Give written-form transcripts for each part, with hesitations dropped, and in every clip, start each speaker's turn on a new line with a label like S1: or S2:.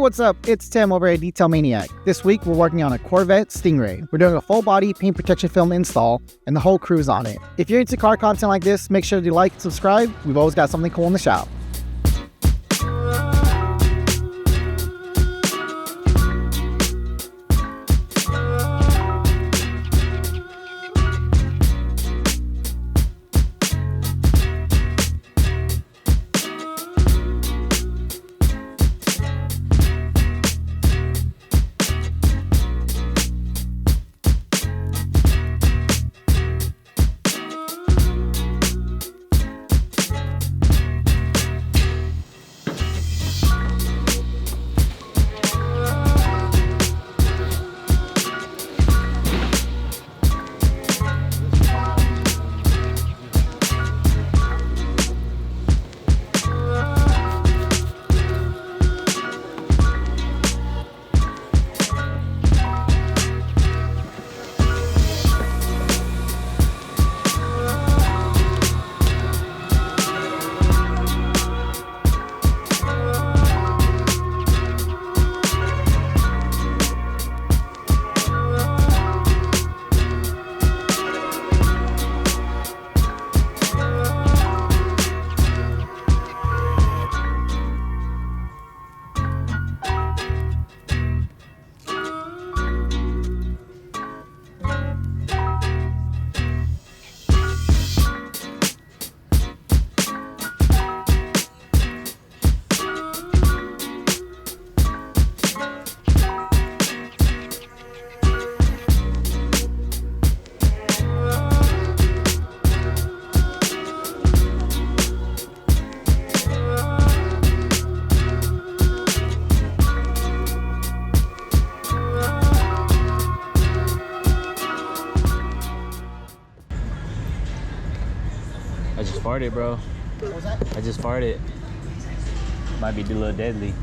S1: what's up? It's Tim over at Detail Maniac. This week, we're working on a Corvette Stingray. We're doing a full body paint protection film install, and the whole crew's on it. If you're into car content like this, make sure to like and subscribe. We've always got something cool in the shop.
S2: I just farted, bro.
S1: What was that?
S2: I just farted. Might be a little deadly.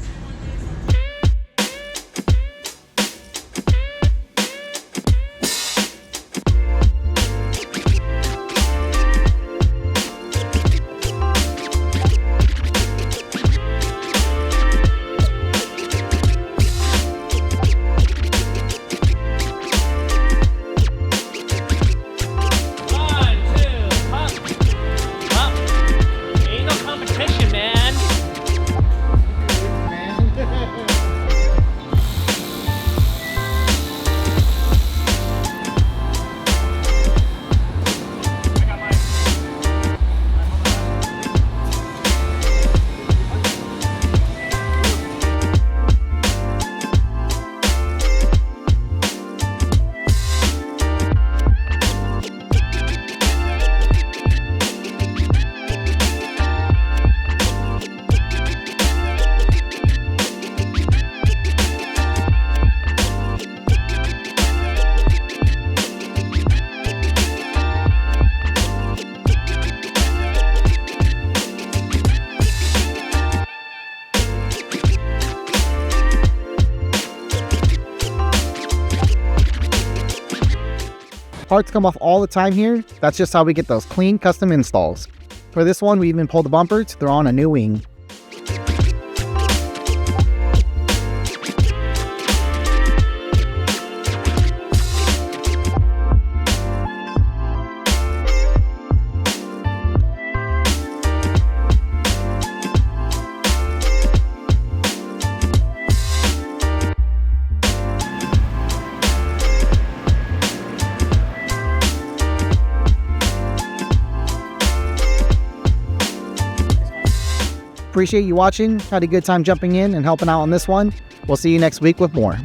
S1: Parts come off all the time here. That's just how we get those clean custom installs. For this one, we even pulled the bumper to throw on a new wing. Appreciate you watching. Had a good time jumping in and helping out on this one. We'll see you next week with more.